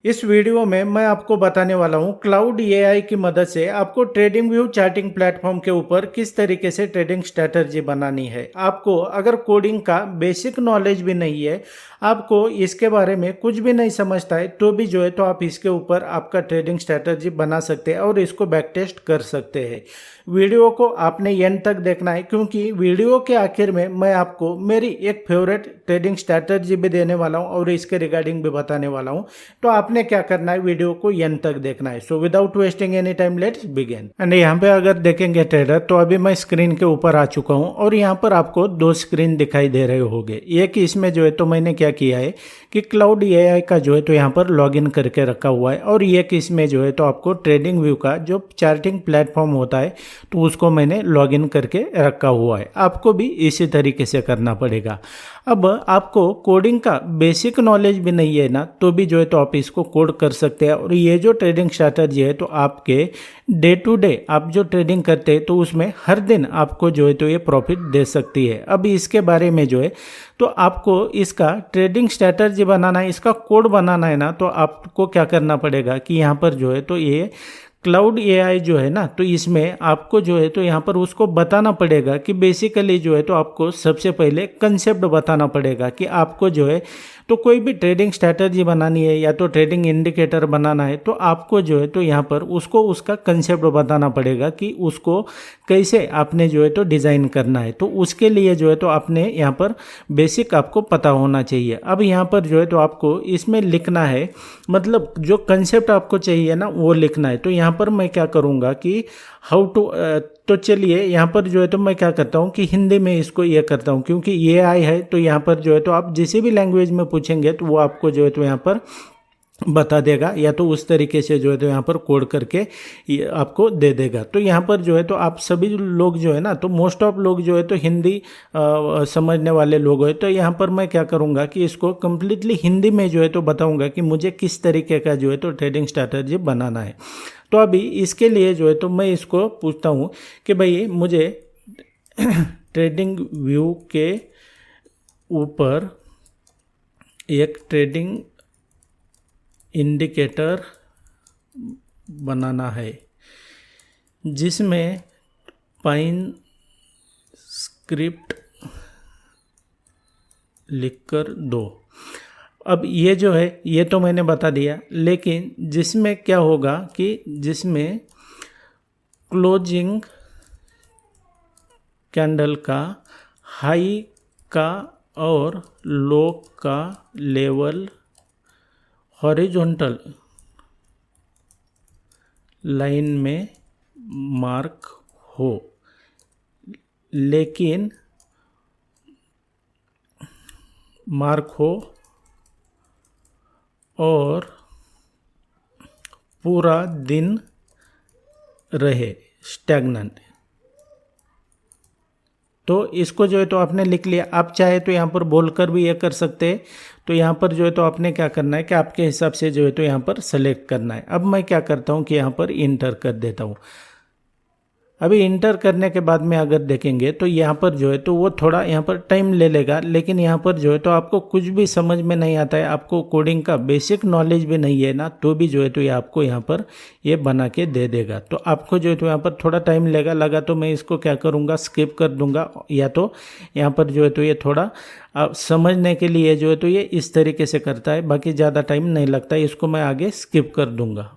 इस वीडियो में मैं आपको बताने वाला हूं क्लाउड एआई की मदद से आपको ट्रेडिंग व्यू चार्टिंग प्लेटफॉर्म के ऊपर किस तरीके से ट्रेडिंग स्ट्रैटेजी बनानी है। आपको अगर कोडिंग का बेसिक नॉलेज भी नहीं है, आपको इसके बारे में कुछ भी नहीं समझता है, तो भी जो है तो आप इसके ऊपर आपका ट्रेडिंग स्ट्रैटेजी बना सकते हैं और इसको बैक टेस्ट कर सकते हैं। वीडियो को आपने एंड तक देखना है, क्योंकि वीडियो के आखिर में मैं आपको मेरी एक फेवरेट ट्रेडिंग स्ट्रैटेजी भी देने वाला हूं और इसके रिगार्डिंग भी बताने वाला हूं। तो आपने क्या करना है, वीडियो को एंड तक देखना है। So without wasting any time let's begin. And यहाँ पे अगर देखेंगे ट्रेडर, तो अभी मैं स्क्रीन के ऊपर आ चुका हूँ और यहाँ पर आपको दो स्क्रीन दिखाई दे रहे होंगे। एक इसमें जो है तो मैंने क्या किया है कि क्लाउड एआई का जो है तो यहाँ पर लॉगिन करके रखा हुआ है, और एक इसमें जो है तो आपको ट्रेडिंग व्यू का जो चार्टिंग प्लेटफॉर्म होता है तो उसको मैंने लॉगिन करके रखा हुआ है। आपको भी इसी तरीके से करना पड़ेगा। अब आपको कोडिंग का बेसिक नॉलेज भी नहीं है ना, तो भी जो है तो आप इसको कोड कर सकते हैं। और ये जो ट्रेडिंग स्ट्रैटेजी है तो आपके डे टू डे आप जो ट्रेडिंग करते हैं तो उसमें हर दिन आपको जो है तो ये प्रॉफिट दे सकती है। अब इसके बारे में जो है तो आपको इसका ट्रेडिंग स्ट्रैटेजी बनाना है, इसका कोड बनाना है ना, तो आपको क्या करना पड़ेगा कि यहाँ पर जो है तो ये क्लाउड एआई जो है ना, तो इसमें आपको जो है तो यहाँ पर उसको बताना पड़ेगा कि बेसिकली जो है तो आपको सबसे पहले कंसेप्ट बताना पड़ेगा कि आपको जो है तो कोई भी ट्रेडिंग स्ट्रैटेजी बनानी है या तो ट्रेडिंग इंडिकेटर बनाना है, तो आपको जो है तो यहाँ पर उसको उसका कंसेप्ट बताना पड़ेगा कि उसको कैसे आपने जो है तो डिज़ाइन करना है। तो उसके लिए जो है तो आपने यहाँ पर बेसिक आपको पता होना चाहिए। अब यहाँ पर जो है तो आपको इसमें लिखना है, मतलब जो कंसेप्ट आपको चाहिए ना वो लिखना है। तो यहाँ पर मैं क्या करूँगा कि हाउ टू, तो चलिए यहाँ पर जो है तो मैं क्या करता हूँ कि हिंदी में इसको ये करता हूँ, क्योंकि ये आई है तो यहाँ पर जो है तो आप जिस भी लैंग्वेज में पूछेंगे तो वो आपको जो है तो यहाँ पर बता देगा, या तो उस तरीके से जो है तो यहाँ पर कोड करके ये आपको दे देगा। तो यहाँ पर जो है तो आप सभी लोग जो है ना, तो मोस्ट ऑफ लोग जो है तो हिंदी समझने वाले लोग हैं। तो यहाँ पर मैं क्या करूँगा कि इसको कम्प्लीटली हिंदी में जो है तो बताऊँगा कि मुझे किस तरीके का जो है तो ट्रेडिंग स्ट्रैटेजी बनाना है। तो अभी इसके लिए जो है तो मैं इसको पूछता हूँ कि भाई मुझे ट्रेडिंग व्यू के ऊपर एक ट्रेडिंग इंडिकेटर बनाना है जिसमें पाइन स्क्रिप्ट लिखकर दो। अब ये जो है ये तो मैंने बता दिया, लेकिन जिसमें क्या होगा कि जिसमें क्लोजिंग कैंडल का हाई का और लो का लेवल हॉरिजॉन्टल लाइन में मार्क हो, लेकिन मार्क हो और पूरा दिन रहे स्टैग्नेंट। तो इसको जो है तो आपने लिख लिया। आप चाहे तो यहाँ पर बोलकर भी ये कर सकते हैं। तो यहाँ पर जो है तो आपने क्या करना है कि आपके हिसाब से जो है तो यहाँ पर सेलेक्ट करना है। अब मैं क्या करता हूँ कि यहाँ पर इंटर कर देता हूँ। अभी इंटर करने के बाद में अगर देखेंगे तो यहाँ पर जो है तो वो थोड़ा यहाँ पर टाइम ले लेगा, लेकिन यहाँ पर जो है तो आपको कुछ भी समझ में नहीं आता है, आपको कोडिंग का बेसिक नॉलेज भी नहीं है ना, तो भी जो है तो ये आपको यहाँ पर ये बना के दे देगा। तो आपको जो है तो यहाँ पर थोड़ा टाइम लगा तो मैं इसको क्या करूँगा, स्किप कर दूँगा, या तो यहाँ पर जो है तो ये थोड़ा आप समझने के लिए जो है तो ये इस तरीके से करता है, बाकी ज़्यादा टाइम नहीं लगता है। इसको मैं आगे स्किप कर दूँगा।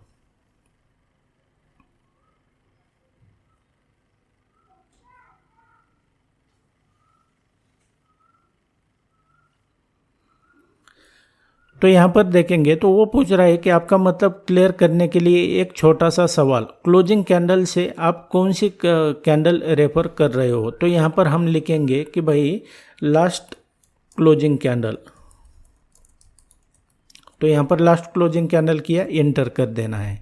तो यहाँ पर देखेंगे तो वो पूछ रहा है कि आपका मतलब क्लियर करने के लिए एक छोटा सा सवाल, क्लोजिंग कैंडल से आप कौन सी कैंडल रेफर कर रहे हो। तो यहाँ पर हम लिखेंगे कि भाई लास्ट क्लोजिंग कैंडल। तो यहाँ पर लास्ट क्लोजिंग कैंडल किया, एंटर कर देना है।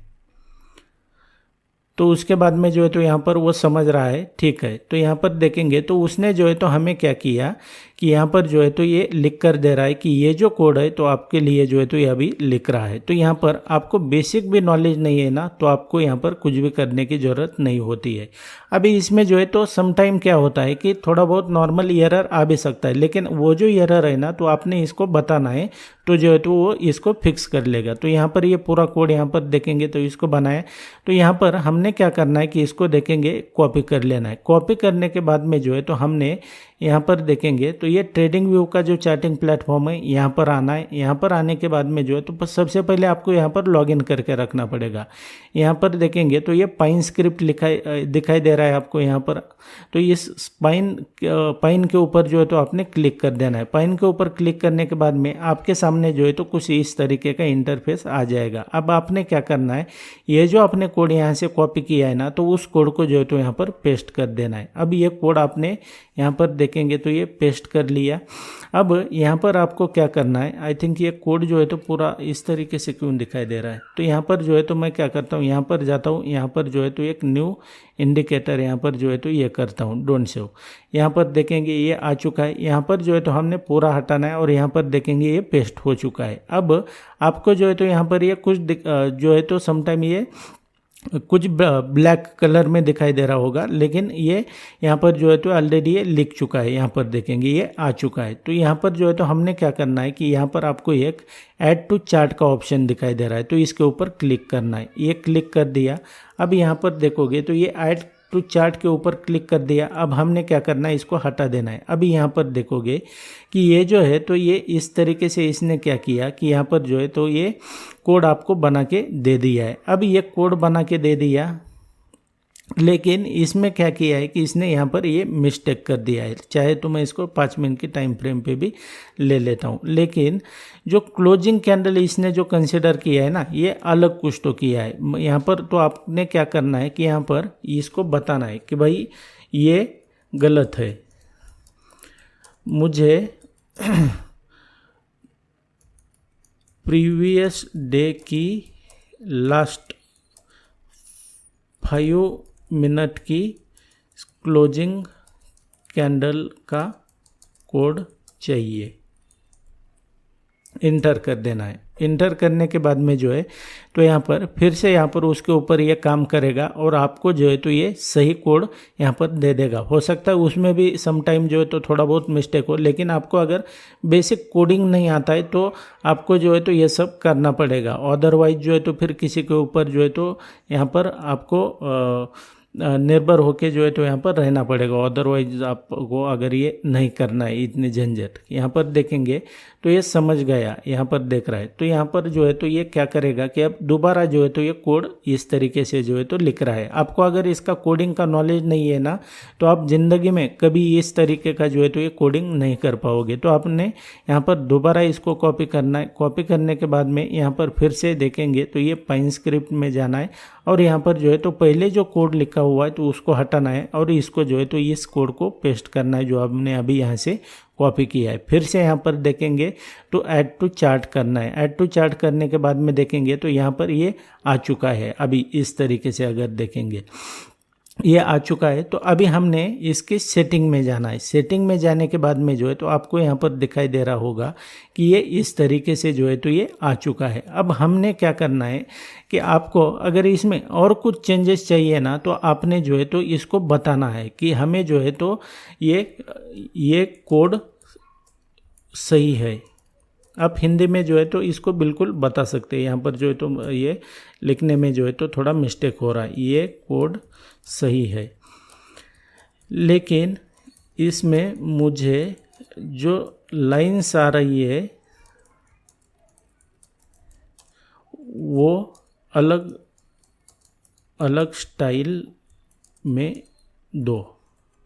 तो उसके बाद में जो है तो यहाँ पर वो समझ रहा है, ठीक है। तो यहाँ पर देखेंगे तो उसने जो है तो हमें क्या किया कि यहाँ पर जो है तो ये लिख कर दे रहा है कि ये जो कोड है तो आपके लिए जो है तो ये अभी लिख रहा है। तो यहाँ पर आपको बेसिक भी नॉलेज नहीं है ना, तो आपको यहाँ पर कुछ भी करने की ज़रूरत नहीं होती है। अभी इसमें जो है तो सम टाइम क्या होता है कि थोड़ा बहुत नॉर्मल एरर आ भी सकता है, लेकिन वो जो एरर है ना तो आपने इसको बताना है, तो जो है तो वो इसको फिक्स कर लेगा। तो यहाँ पर ये पूरा कोड यहाँ पर देखेंगे तो इसको बनाए। तो यहाँ पर हमने क्या करना है कि इसको देखेंगे कॉपी कर लेना है। कॉपी करने के बाद में जो है तो हमने यहाँ पर देखेंगे तो ये ट्रेडिंग व्यू का जो चार्टिंग प्लेटफॉर्म है यहाँ पर आना है। यहाँ पर आने के बाद में जो है तो सबसे पहले आपको यहाँ पर लॉगिन करके रखना पड़ेगा। यहाँ पर देखेंगे तो ये पाइन स्क्रिप्ट दिखाई दे रहा है आपको यहाँ पर। तो इस पाइन के ऊपर जो है तो आपने क्लिक कर देना है। पाइन के ऊपर क्लिक करने के बाद में आपके सामने जो है तो कुछ इस तरीके का इंटरफेस आ जाएगा। अब आपने क्या करना है, ये जो आपने कोड यहाँ से कॉपी किया है ना तो उस कोड को जो है तो यहाँ पर पेस्ट कर देना है। अब ये कोड आपने यहाँ पर देखेंगे तो ये पेस्ट कर लिया। अब यहाँ पर आपको क्या करना है, आई थिंक ये कोड जो है तो पूरा इस तरीके से क्यों दिखाई दे रहा है। तो यहाँ पर जो है तो मैं क्या करता हूँ, यहाँ पर जाता हूँ, यहाँ पर जो है तो एक न्यू इंडिकेटर यहाँ पर जो है तो ये करता हूँ, डोंट शो। यहाँ पर देखेंगे ये आ चुका है। यहाँ पर जो है तो हमने पूरा हटाना है और यहाँ पर देखेंगे ये पेस्ट हो चुका है। अब आपको जो है तो यहाँ पर ये कुछ जो है तो समटाइम ये कुछ ब्लैक कलर में दिखाई दे रहा होगा, लेकिन ये यहाँ पर जो है तो ऑलरेडी ये लिख चुका है। यहाँ पर देखेंगे ये आ चुका है। तो यहाँ पर जो है तो हमने क्या करना है कि यहाँ पर आपको एक ऐड टू चार्ट का ऑप्शन दिखाई दे रहा है, तो इसके ऊपर क्लिक करना है। ये क्लिक कर दिया। अब यहाँ पर देखोगे तो ये ऐड टू चार्ट के ऊपर क्लिक कर दिया। अब हमने क्या करना है, इसको हटा देना है। अभी यहाँ पर देखोगे कि ये जो है तो ये इस तरीके से इसने क्या किया कि यहाँ पर जो है तो ये कोड आपको बना के दे दिया है। अब ये कोड बना के दे दिया, लेकिन इसमें क्या किया है कि इसने यहाँ पर ये मिस्टेक कर दिया है। चाहे तो मैं इसको 5 मिनट की टाइम फ्रेम पे भी ले लेता हूँ, लेकिन जो क्लोजिंग कैंडल इसने जो कंसिडर किया है ना, ये अलग कुछ तो किया है यहाँ पर। तो आपने क्या करना है कि यहाँ पर इसको बताना है कि भाई ये गलत है, मुझे प्रीवियस डे की लास्ट 5 मिनट की क्लोजिंग कैंडल का कोड चाहिए। इंटर कर देना है। इंटर करने के बाद में जो है तो यहाँ पर फिर से यहाँ पर उसके ऊपर ये काम करेगा और आपको जो है तो ये सही कोड यहाँ पर दे देगा। हो सकता है उसमें भी सम टाइम जो है तो थोड़ा बहुत मिस्टेक हो, लेकिन आपको अगर बेसिक कोडिंग नहीं आता है तो आपको जो है तो ये सब करना पड़ेगा। अदरवाइज जो है तो फिर किसी के ऊपर जो है तो यहाँ पर आपको निर्भर होके जो है तो यहाँ पर रहना पड़ेगा। अदरवाइज आपको अगर ये नहीं करना है इतनी झंझट। यहाँ पर देखेंगे तो ये समझ गया, यहाँ पर देख रहा है। तो यहाँ पर जो है तो ये क्या करेगा कि अब दोबारा जो है तो ये कोड इस तरीके से जो है तो लिख रहा है। आपको अगर इसका कोडिंग का नॉलेज नहीं है ना तो आप ज़िंदगी में कभी इस तरीके का जो है तो ये कोडिंग नहीं कर पाओगे। तो आपने यहाँ पर दोबारा इसको कॉपी करना है। कॉपी करने के बाद में यहाँ पर फिर से देखेंगे तो ये पाइन स्क्रिप्ट में जाना है और यहाँ पर जो है तो पहले जो कोड लिखा हुआ है तो उसको हटाना है और इसको जो है तो इस कोड को पेस्ट करना है जो आपने अभी यहाँ से कॉपी किया है। फिर से यहाँ पर देखेंगे तो ऐड टू चार्ट करना है। ऐड टू चार्ट करने के बाद में देखेंगे तो यहाँ पर ये आ चुका है। अभी इस तरीके से अगर देखेंगे ये आ चुका है। तो अभी हमने इसकी सेटिंग में जाना है। सेटिंग में जाने के बाद में जो है तो आपको यहाँ पर दिखाई दे रहा होगा कि ये इस तरीके से जो है तो ये आ चुका है। अब हमने क्या करना है कि आपको अगर इसमें और कुछ चेंजेस चाहिए ना तो आपने जो है तो इसको बताना है कि हमें जो है तो ये कोड सही है। आप हिंदी में जो है तो इसको बिल्कुल बता सकते हैं। यहाँ पर जो है तो ये लिखने में जो है तो थोड़ा मिस्टेक हो रहा है, ये कोड सही है, लेकिन इसमें मुझे जो लाइंस आ रही है वो अलग अलग स्टाइल में दो।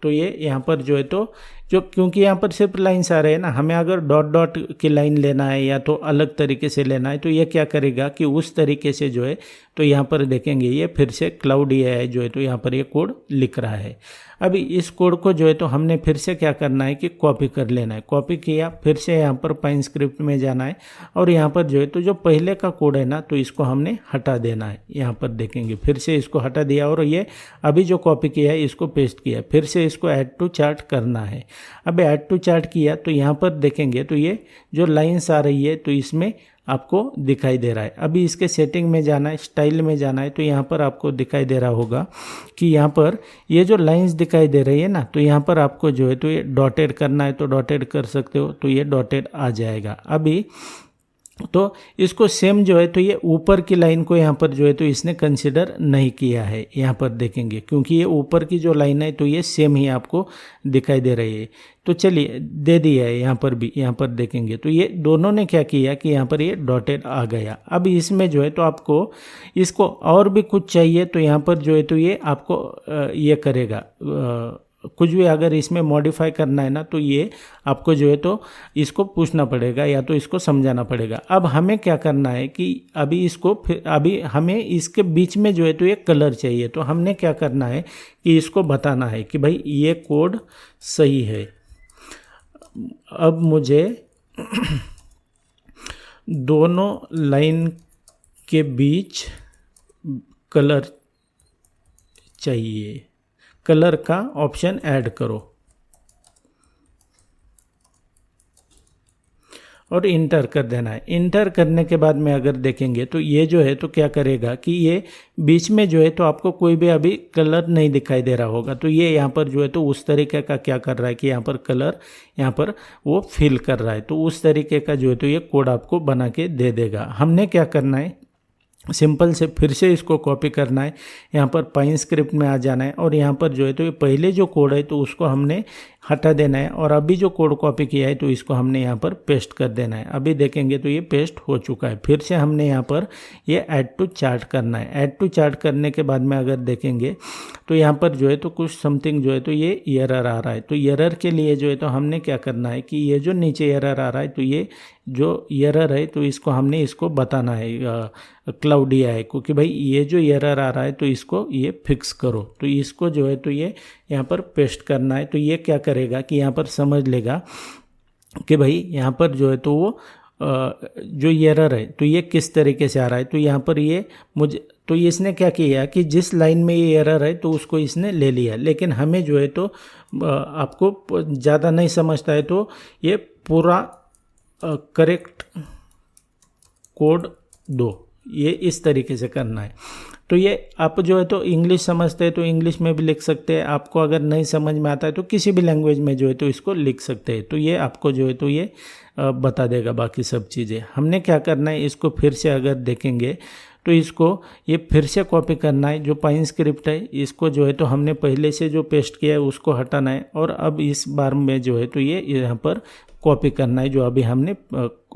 तो ये यहाँ पर जो है तो जो क्योंकि यहाँ पर सिर्फ लाइन्स आ रहे हैं ना, हमें अगर डॉट डॉट की लाइन लेना है या तो अलग तरीके से लेना है तो ये क्या करेगा कि उस तरीके से जो है तो यहाँ पर देखेंगे ये फिर से क्लाउड AI जो है तो यहाँ पर ये कोड लिख रहा है। अभी इस कोड को जो है तो हमने फिर से क्या करना है कि कॉपी कर लेना है। कॉपी किया, फिर से यहाँ पर पाइन स्क्रिप्ट में जाना है और यहाँ पर जो है तो जो पहले का कोड है ना तो इसको हमने हटा देना है। यहाँ पर देखेंगे फिर से इसको हटा दिया और ये अभी जो कॉपी किया है इसको पेस्ट किया, फिर से इसको ऐड टू चार्ट करना है। अब ऐड टू चार्ट किया तो यहाँ पर देखेंगे तो ये जो लाइन्स आ रही है तो इसमें आपको दिखाई दे रहा है। अभी इसके सेटिंग में जाना है, स्टाइल में जाना है तो यहाँ पर आपको दिखाई दे रहा होगा कि यहाँ पर ये जो लाइंस दिखाई दे रही है ना तो यहाँ पर आपको जो है तो ये डॉटेड करना है तो डॉटेड कर सकते हो, तो ये डॉटेड आ जाएगा। अभी तो इसको सेम जो है तो ये ऊपर की लाइन को यहाँ पर जो है तो इसने कंसिडर नहीं किया है। यहाँ पर देखेंगे क्योंकि ये ऊपर की जो लाइन है तो ये सेम ही आपको दिखाई दे रही है। तो चलिए दे दिया है यहाँ पर भी, यहाँ पर देखेंगे तो ये दोनों ने क्या किया कि यहाँ पर ये डॉटेड आ गया। अब इसमें जो है तो आपको इसको और भी कुछ चाहिए तो यहाँ पर जो है तो ये आपको ये करेगा, कुछ भी अगर इसमें मॉडिफाई करना है ना तो ये आपको जो है तो इसको पूछना पड़ेगा या तो इसको समझाना पड़ेगा। अब हमें क्या करना है कि अभी इसको फिर अभी हमें इसके बीच में जो है तो ये कलर चाहिए, तो हमने क्या करना है कि इसको बताना है कि भाई ये कोड सही है। अब मुझे दोनों लाइन के बीच कलर चाहिए, कलर का ऑप्शन ऐड करो और इंटर कर देना है। इंटर करने के बाद में अगर देखेंगे तो ये जो है तो क्या करेगा कि ये बीच में जो है तो आपको कोई भी अभी कलर नहीं दिखाई दे रहा होगा, तो ये यहाँ पर जो है तो उस तरीके का क्या कर रहा है कि यहाँ पर कलर यहाँ पर वो फिल कर रहा है, तो उस तरीके का जो है तो ये कोड आपको बना के दे देगा। हमने क्या करना है, सिंपल से फिर से इसको कॉपी करना है, यहाँ पर पाइन स्क्रिप्ट में आ जाना है और यहाँ पर जो है तो ये पहले जो कोड है तो उसको हमने हटा देना है और अभी जो कोड कॉपी किया है तो इसको हमने यहाँ पर पेस्ट कर देना है। अभी देखेंगे तो ये पेस्ट हो चुका है। फिर से हमने यहाँ पर ये ऐड टू चार्ट करना है। ऐड टू चार्ट करने के बाद में अगर देखेंगे तो यहाँ पर जो है तो कुछ समथिंग जो है तो ये एरर आ रहा है, तो एरर के लिए जो है तो हमने क्या करना है कि ये जो नीचे एरर आ रहा है तो ये जो एरर है तो इसको हमने इसको बताना है क्लाउड AI को कि भाई ये जो एरर आ रहा है तो इसको ये फिक्स करो, तो इसको जो है तो ये यहाँ पर पेस्ट करना है। तो ये क्या करेगा कि यहाँ पर समझ लेगा कि भाई यहाँ पर जो है तो वो जो एरर है तो ये किस तरीके से आ रहा है। तो यहाँ पर ये मुझे तो इसने क्या किया कि जिस लाइन में ये एरर है तो उसको इसने ले लिया, लेकिन हमें जो है तो आपको ज़्यादा नहीं समझता है तो ये पूरा करेक्ट कोड दो, ये इस तरीके से करना है। तो ये आप जो है तो इंग्लिश समझते हैं तो इंग्लिश में भी लिख सकते हैं, आपको अगर नहीं समझ में आता है तो किसी भी लैंग्वेज में जो है तो इसको लिख सकते हैं। तो ये आपको जो है तो ये बता देगा बाकी सब चीज़ें। हमने क्या करना है, इसको फिर से अगर देखेंगे तो इसको ये फिर से कॉपी करना है। जो पाइन स्क्रिप्ट है इसको जो है तो हमने पहले से जो पेस्ट किया है उसको हटाना है और अब इस बार में जो है तो ये यहाँ पर कॉपी करना है जो अभी हमने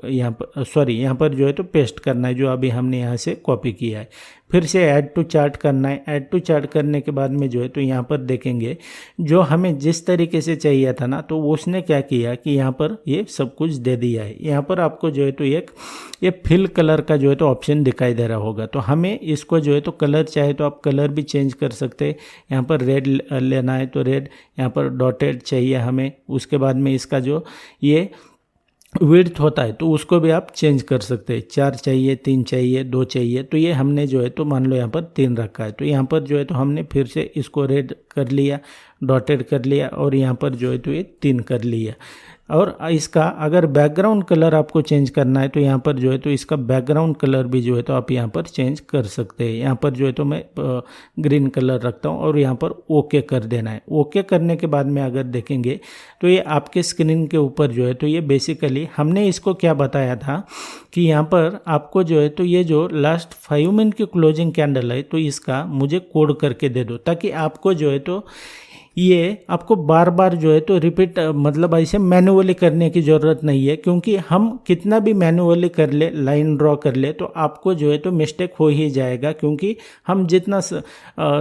यहाँ पर जो है तो पेस्ट करना है जो अभी हमने यहाँ से कॉपी किया है। फिर से ऐड टू चार्ट करना है। ऐड टू चार्ट करने के बाद में जो है तो यहाँ पर देखेंगे जो हमें जिस तरीके से चाहिए था ना तो उसने क्या किया कि यहाँ पर ये सब कुछ दे दिया है। यहाँ पर आपको जो है तो ये फिल कलर का जो है तो ऑप्शन दिखाई दे रहा होगा, तो हमें इसको जो है तो कलर चाहे तो आप कलर भी चेंज कर सकते हैं। यहाँ पर रेड लेना है तो रेड, यहाँ पर डॉटेड चाहिए हमें, उसके बाद में इसका जो ये विड्थ होता है तो उसको भी आप चेंज कर सकते हैं, 4 चाहिए, 3 चाहिए, 2 चाहिए। तो ये हमने जो है तो मान लो यहाँ पर 3 रखा है, तो यहाँ पर जो है तो हमने फिर से इसको रेड कर लिया, डॉटेड कर लिया और यहाँ पर जो है तो ये 3 कर लिया। और इसका अगर बैकग्राउंड कलर आपको चेंज करना है तो यहाँ पर जो है तो इसका बैकग्राउंड कलर भी जो है तो आप यहाँ पर चेंज कर सकते हैं। यहाँ पर जो है तो मैं ग्रीन कलर रखता हूँ और यहाँ पर ओके कर देना है। ओके करने के बाद में अगर देखेंगे तो ये आपके स्क्रीन के ऊपर जो है तो ये बेसिकली हमने इसको क्या बताया था कि यहाँ पर आपको जो है तो ये जो लास्ट 5 मिनट की क्लोजिंग कैंडल है तो इसका मुझे कोड करके दे दो, ताकि आपको जो है तो ये आपको बार बार जो है तो रिपीट मतलब ऐसे मैन्युअली करने की ज़रूरत नहीं है, क्योंकि हम कितना भी मैन्युअली कर ले, लाइन ड्रॉ कर ले, तो आपको जो है तो मिस्टेक हो ही जाएगा, क्योंकि हम जितना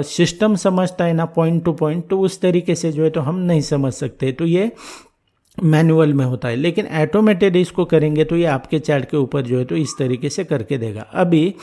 सिस्टम समझता है ना पॉइंट टू पॉइंट, तो उस तरीके से जो है तो हम नहीं समझ सकते। तो ये मैनुअल में होता है, लेकिन ऑटोमेटेड इसको करेंगे तो ये आपके चार्ट के ऊपर जो है तो इस तरीके से करके देगा। अभी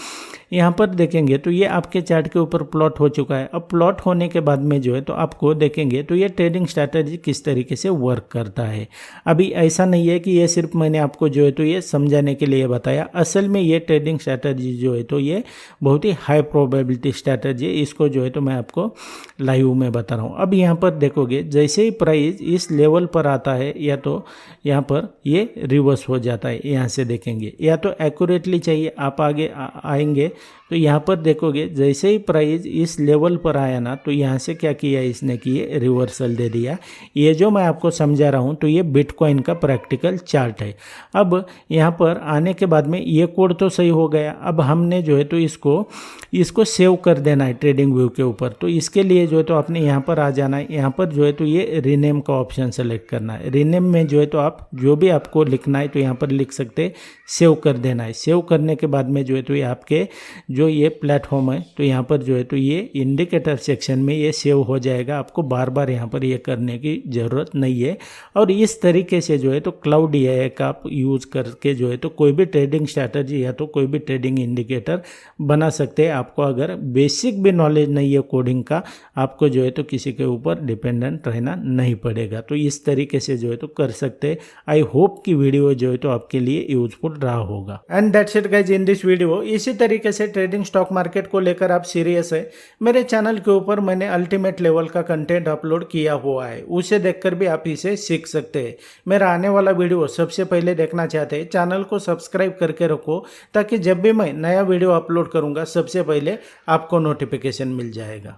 यहाँ पर देखेंगे तो ये आपके चार्ट के ऊपर प्लॉट हो चुका है। अब प्लॉट होने के बाद में जो है तो आपको देखेंगे तो ये ट्रेडिंग स्ट्रैटेजी किस तरीके से वर्क करता है। अभी ऐसा नहीं है कि ये सिर्फ मैंने आपको जो है तो ये समझाने के लिए बताया, असल में ये ट्रेडिंग स्ट्रैटेजी जो है तो ये बहुत ही हाई प्रोबेबिलिटी स्ट्रैटेजी है। इसको जो है तो मैं आपको लाइव में बता रहा हूँ। अब यहाँ पर देखोगे जैसे ही प्राइस इस लेवल पर आता है, या तो यहाँ पर ये रिवर्स हो जाता है, यहाँ से देखेंगे, या तो एक्यूरेटली चाहिए आप आगे आएंगे तो यहाँ पर देखोगे जैसे ही प्राइस इस लेवल पर आया ना, तो यहाँ से क्या किया इसने कि ये रिवर्सल दे दिया। ये जो मैं आपको समझा रहा हूँ तो ये बिटकॉइन का प्रैक्टिकल चार्ट है। अब यहाँ पर आने के बाद में ये कोड तो सही हो गया। अब हमने जो है तो इसको सेव कर देना है ट्रेडिंग व्यू के ऊपर। तो इसके लिए जो है तो आपने यहाँ पर आ जाना है। यहाँ पर जो है तो ये रीनेम का ऑप्शन सेलेक्ट करना है। रीनेम में जो है तो आप जो भी आपको लिखना है तो यहाँ पर लिख सकते, सेव कर देना है। सेव करने के बाद में जो है तो ये आपके जो ये प्लेटफॉर्म है तो यहाँ पर जो है तो ये इंडिकेटर सेक्शन में ये सेव हो जाएगा। आपको बार बार यहाँ पर ये करने की ज़रूरत नहीं है। और इस तरीके से जो है तो क्लाउड एआई का आप यूज़ करके जो है तो कोई भी ट्रेडिंग स्ट्रैटेजी या तो कोई भी ट्रेडिंग इंडिकेटर बना सकते हैं। आपको अगर बेसिक भी नॉलेज नहीं है कोडिंग का, आपको जो है तो किसी के ऊपर डिपेंडेंट रहना नहीं पड़ेगा। तो इस तरीके से जो है तो कर सकते हैं। आई होप कि वीडियो जो है तो आपके लिए यूजफुल रहा होगा। And that's it guys in this video. इसी तरीके से ट्रेडिंग स्टॉक मार्केट को लेकर आप सीरियस है, मेरे चैनल के ऊपर मैंने अल्टीमेट लेवल का कंटेंट अपलोड किया हुआ है, उसे देखकर भी आप इसे सीख सकते हैं। मेरा आने वाला वीडियो सबसे पहले देखना चाहते हैं, चैनल को सब्सक्राइब करके रखो, ताकि जब भी मैं नया वीडियो अपलोड करूंगा सबसे पहले आपको नोटिफिकेशन मिल जाएगा।